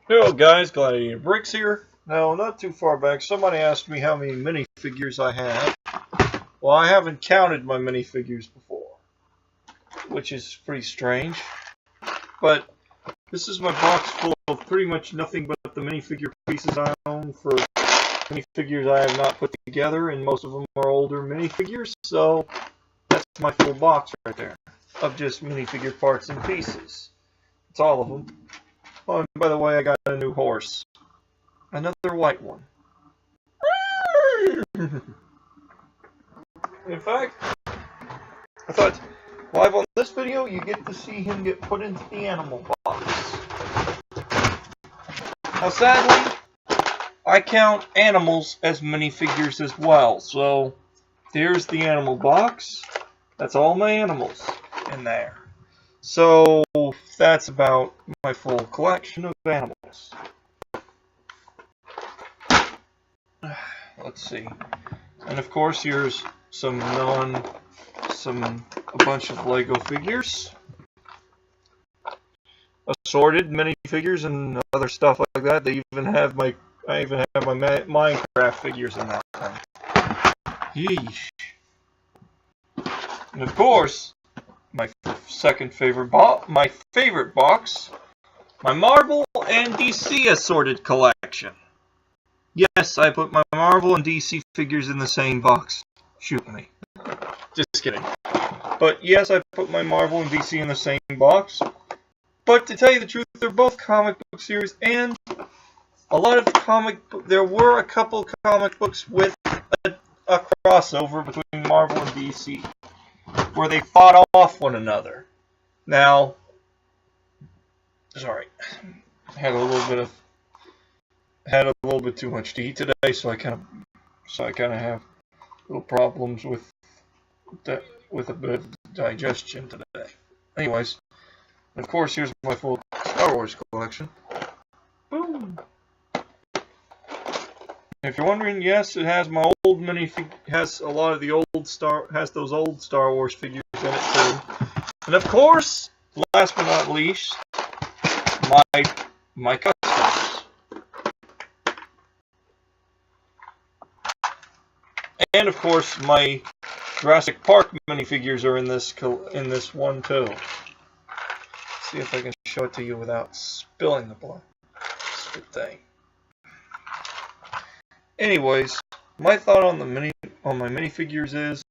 Hello guys, Gladiator Bricks here. Now, not too far back, somebody asked me how many minifigures I have. Well, I haven't counted my minifigures before, which is pretty strange. But this is my box full of pretty much nothing but the minifigure pieces I own for minifigures I have not put together, and most of them are older minifigures, so that's my full box right there of just minifigure parts and pieces. It's all of them. Oh, and by the way, I got a new horse. Another white one. In fact, I thought, live on this video, you get to see him get put into the animal box. Now, sadly, I count animals as minifigures as well. So, there's the animal box. That's all my animals in there. So, that's about my full collection of animals. Let's see. And of course, here's a bunch of Lego figures. Assorted minifigures and other stuff like that. I even have my Minecraft figures in that thing. Yeesh. And of course, my favorite box, my Marvel and DC assorted collection. Yes, I put my Marvel and DC figures in the same box. Shoot me. Just kidding. But yes, I put my Marvel and DC in the same box. But to tell you the truth, they're both comic book series, and a lot of there were a couple comic books with a crossover between Marvel and DC, where they fought off one another. Now, sorry, I had a little bit too much to eat today, so I kind of have little problems with a bit of digestion today. Anyways, of course, here's my full Star Wars collection. Boom. If you're wondering, yes, it has my old has a lot of the those old Star Wars figures in it too. And of course, last but not least, my customs. And of course, my Jurassic Park minifigures are in this one too. Let's see if I can show it to you without spilling the blood. Stupid thing. Anyways, my thought on my minifigures is,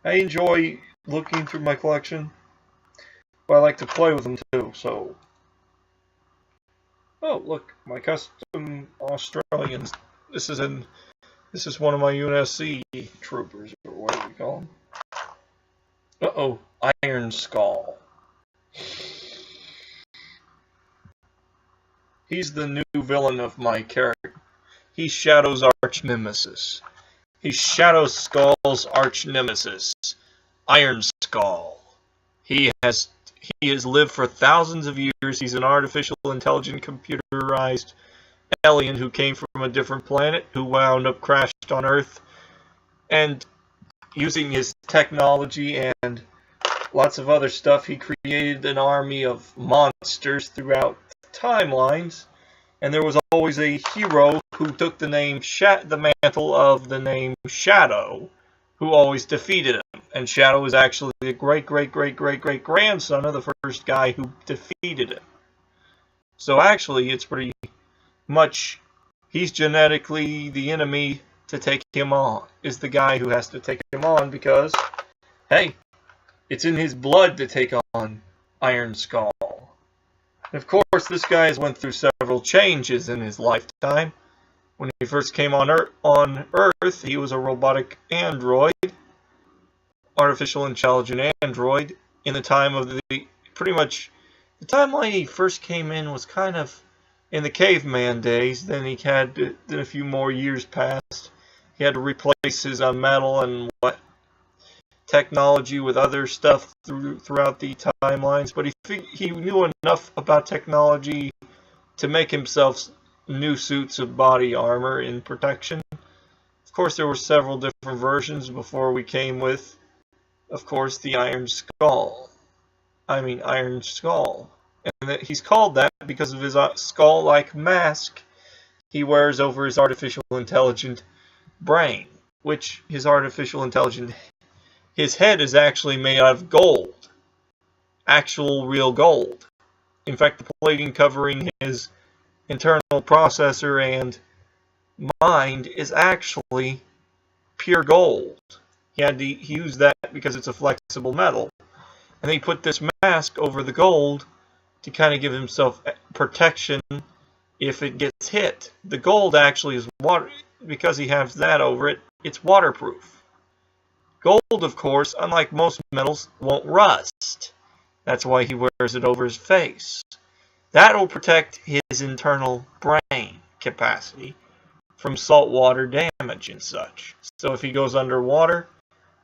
I enjoy looking through my collection, but I like to play with them too. So, oh look, my custom Australians. This is one of my UNSC troopers, or what do we call them? Uh-oh, Iron Skull. He's the new villain of my character. He's Shadow's arch nemesis. He's Shadow Skull's arch nemesis, Iron Skull. He has lived for thousands of years. He's an artificial intelligent computerized alien who came from a different planet, who wound up crashed on Earth, and using his technology and lots of other stuff, he created an army of monsters throughout timelines. And there was always a hero who took the mantle of the name Shadow, who always defeated him. And Shadow is actually the great-great-great-great-great-grandson of the first guy who defeated him. So actually, it's pretty much, he's genetically the enemy to take him on. Is the guy who has to take him on because, hey, it's in his blood to take on Iron Skull. And of course, this guy has went through several changes in his lifetime. When he first came on Earth, he was a robotic android, artificial intelligent android. In the time of the timeline he first came in was kind of in the caveman days. Then then a few more years passed. He had to replace his metal and technology with other stuff throughout the timelines, but he knew enough about technology to make himself new suits of body armor in protection. Of course, there were several different versions before we came with, of course, the Iron Skull. And he's called that because of his skull-like mask he wears over his artificial intelligent brain, which his head is actually made out of gold, actual real gold. In fact, the plating covering his internal processor and mind is actually pure gold. He used that because it's a flexible metal, and he put this mask over the gold to kind of give himself protection if it gets hit. The gold actually is water, because he has that over it, it's waterproof. Gold, of course, unlike most metals, won't rust. That's why he wears it over his face. That'll protect his internal brain capacity from saltwater damage and such. So if he goes underwater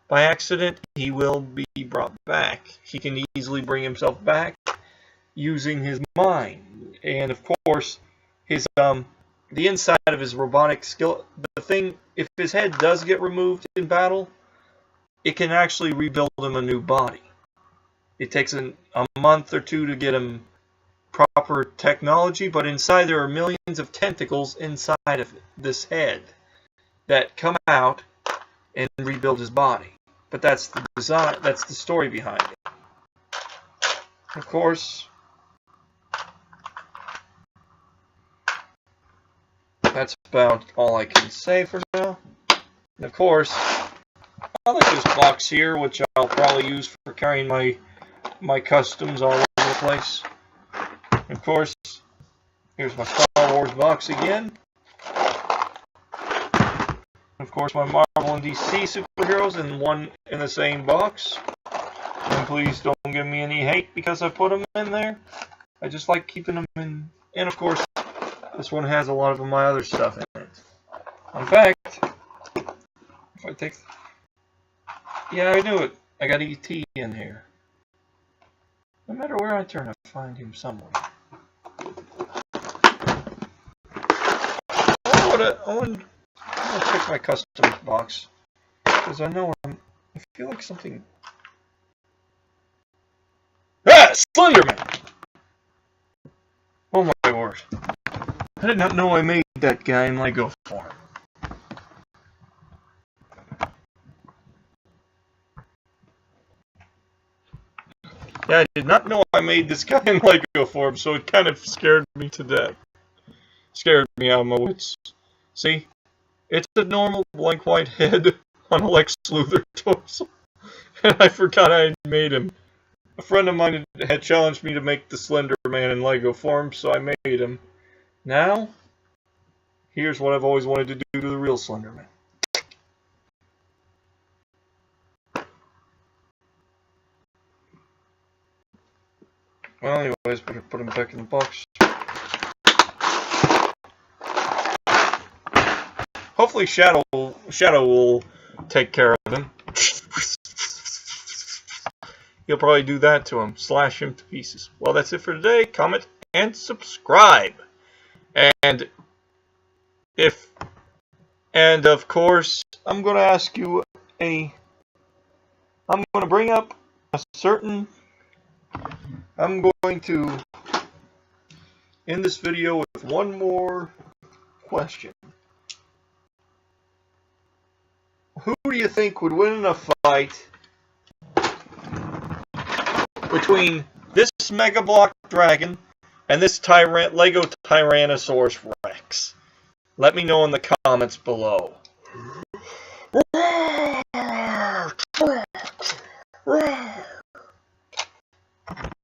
by accident, he will be brought back. He can easily bring himself back using his mind. And of course, his the inside of his robotic skill, the thing, if his head does get removed in battle, it can actually rebuild him a new body. It takes a month or two to get him proper technology, but inside there are millions of tentacles inside of this head that come out and rebuild his body. But that's the design, that's the story behind it. Of course, that's about all I can say for now. And of course, I like this box here, which I'll probably use for carrying my customs all over the place. Of course, here's my Star Wars box again. Of course, my Marvel and DC superheroes in the same box. And please don't give me any hate because I put them in there. I just like keeping them in. And of course, this one has a lot of my other stuff in it. In fact, if I take... Yeah, I knew it. I got E.T. in here. No matter where I turn, I find him somewhere. I want to check my customs box, because I know I feel like something... Ah! Slenderman! Oh my word. I did not know I made that guy in Lego form. Yeah, I did not know I made this guy in Lego form, so it kind of scared me to death. Scared me out of my wits. See? It's a normal blank white head on a Lex Luthor torso. And I forgot I had made him. A friend of mine had challenged me to make the Slender Man in Lego form, so I made him. Now, here's what I've always wanted to do to the real Slender Man. Well, anyways, better put him back in the box. Hopefully Shadow will take care of him. He'll probably do that to him. Slash him to pieces. Well, that's it for today. Comment and subscribe. And of course, I'm going to ask you I'm going to bring up a certain... I'm going to end this video with one more question. Who do you think would win in a fight between this Mega Block Dragon and this Lego Tyrannosaurus Rex? Let me know in the comments below.